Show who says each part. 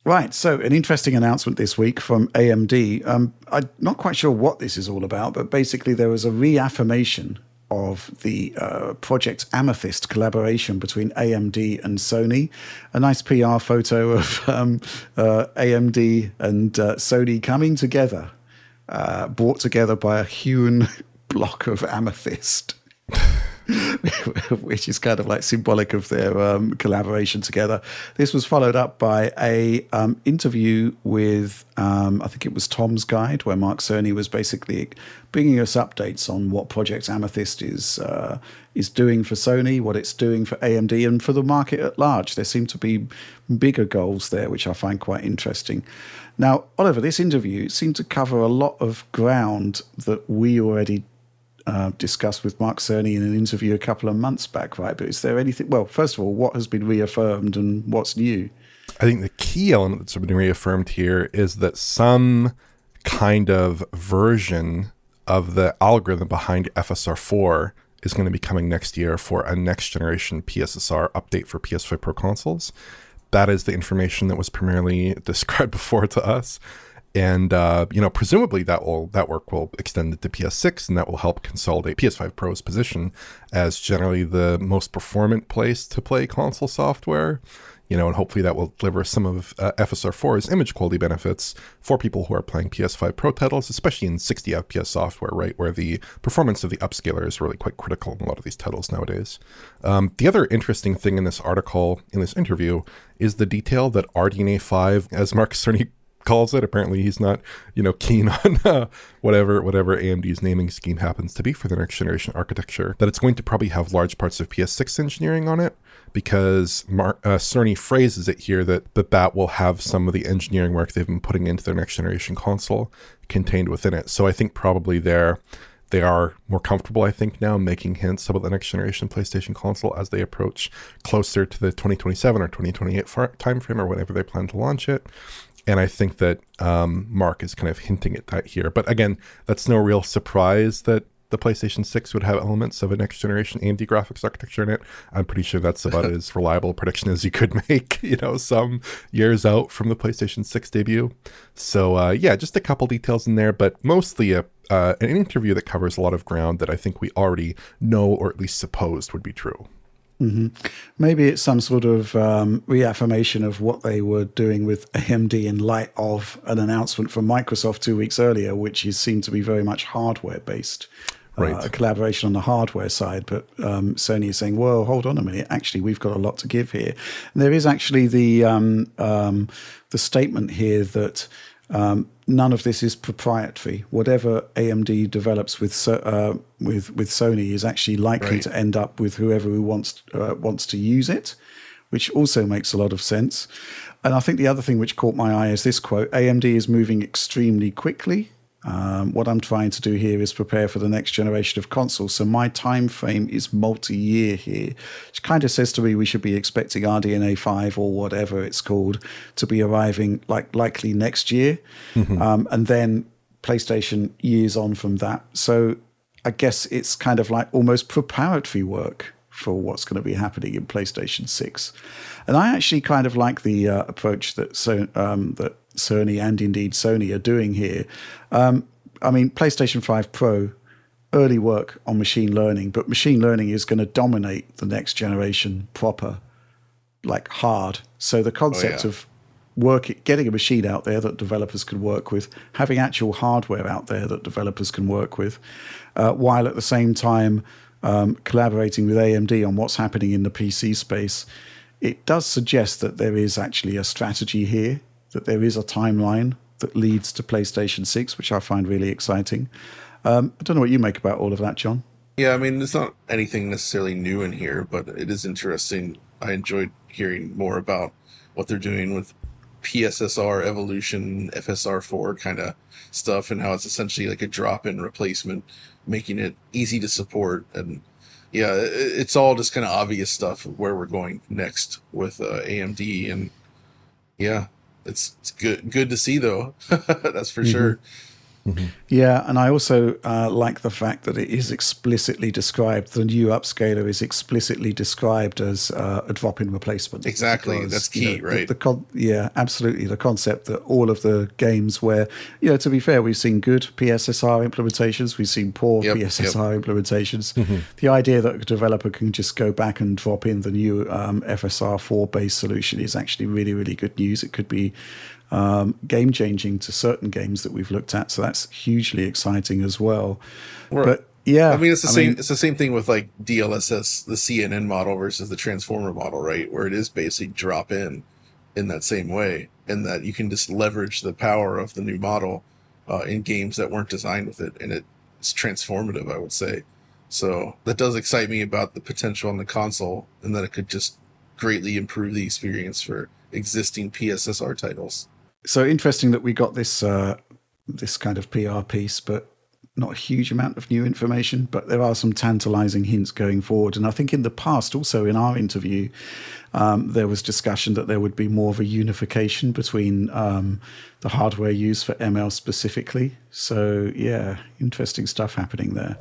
Speaker 1: Right, so an interesting announcement this week from AMD. I'm not quite sure what this is all about, but basically there was a reaffirmation of the Project Amethyst collaboration between AMD and Sony. A nice PR photo of AMD and Sony coming together, brought together by a hewn block of amethyst. Which is kind of like symbolic of their collaboration together. This was followed up by a interview with, I think it was Tom's Guide, where Mark Cerny was basically bringing us updates on what Project Amethyst is doing for Sony, what it's doing for AMD, and for the market at large. There seem to be bigger goals there, which I find quite interesting. Now, Oliver, this interview seemed to cover a lot of ground that we already discussed with Mark Cerny in an interview a couple of months back, right? But is there anything, well, first of all, what has been reaffirmed and what's new?
Speaker 2: I think the key element that's been reaffirmed here is that some kind of version of the algorithm behind FSR4 is going to be coming next year for a next generation PSSR update for PS5 Pro consoles. That is the information that was primarily described before to us. And, presumably that work will extend it to PS6, and that will help consolidate PS5 Pro's position as generally the most performant place to play console software, and hopefully that will deliver some of FSR4's image quality benefits for people who are playing PS5 Pro titles, especially in 60 FPS software, right, where the performance of the upscaler is really quite critical in a lot of these titles nowadays. The other interesting thing in this article, in this interview, is the detail that RDNA 5, as Mark Cerny calls it. Apparently he's not, keen on whatever AMD's naming scheme happens to be for the next generation architecture, that it's going to probably have large parts of PS6 engineering on it, because Cerny phrases it here that that will have some of the engineering work they've been putting into their next generation console contained within it. So I think probably they are more comfortable, I think, now making hints about the next generation PlayStation console as they approach closer to the 2027 or 2028 timeframe, or whenever they plan to launch it. And I think that Mark is kind of hinting at that here. But again, that's no real surprise that the PlayStation 6 would have elements of a next generation AMD graphics architecture in it. I'm pretty sure that's about as reliable a prediction as you could make, some years out from the PlayStation 6 debut. So just a couple details in there, but mostly an interview that covers a lot of ground that I think we already know, or at least supposed would be true.
Speaker 1: Mm-hmm. Maybe it's some sort of reaffirmation of what they were doing with AMD in light of an announcement from Microsoft 2 weeks earlier, which seemed to be very much hardware-based. Right. A collaboration on the hardware side, but Sony is saying, well, hold on a minute, actually, we've got a lot to give here. And there is actually the statement here that none of this is proprietary. Whatever AMD develops with Sony is actually likely to end up with whoever who wants to use it, which also makes a lot of sense. And I think the other thing which caught my eye is this quote: AMD is moving extremely quickly. What I'm trying to do here is prepare for the next generation of consoles. So my time frame is multi-year here, which kind of says to me we should be expecting RDNA 5 or whatever it's called to be arriving likely next year. Mm-hmm. And then PlayStation years on from that. So I guess it's kind of like almost preparatory work for what's going to be happening in PlayStation 6. And I actually kind of like the approach that that Cerny and indeed Sony are doing here. PlayStation 5 Pro, early work on machine learning, but machine learning is going to dominate the next generation proper, like hard. So the concept of getting a machine out there that developers can work with, having actual hardware out there that developers can work with, while at the same time collaborating with AMD on what's happening in the PC space, it does suggest that there is actually a strategy here, that there is a timeline that leads to PlayStation 6, which I find really exciting. I don't know what you make about all of that, John.
Speaker 3: Yeah, it's not anything necessarily new in here, but it is interesting. I enjoyed hearing more about what they're doing with PSSR evolution, FSR4 kind of stuff, and how it's essentially like a drop-in replacement, making it easy to support. And yeah, it's all just kind of obvious stuff where we're going next with AMD. And yeah, it's good to see, though. That's for sure.
Speaker 1: Yeah, and I also like the fact that it is explicitly described. The new upscaler is explicitly described as a drop-in replacement.
Speaker 3: Exactly,
Speaker 1: Because,
Speaker 3: that's key, right?
Speaker 1: Yeah, absolutely. The concept that all of the games where, to be fair, we've seen good PSSR implementations, we've seen poor PSSR implementations. The idea that a developer can just go back and drop in the new FSR4 based solution is actually really, really good news. It could be game changing to certain games that we've looked at, so that's hugely exciting as well. But yeah,
Speaker 3: I mean, it's the same thing with like DLSS, the CNN model versus the transformer model, right? Where it is basically drop in that same way, and that you can just leverage the power of the new model in games that weren't designed with it, and it's transformative, I would say. So that does excite me about the potential on the console, and that it could just greatly improve the experience for existing PSSR titles.
Speaker 1: So interesting that we got this this kind of PR piece, but not a huge amount of new information. But there are some tantalizing hints going forward. And I think in the past, also in our interview, there was discussion that there would be more of a unification between the hardware used for ML specifically. So yeah, interesting stuff happening there.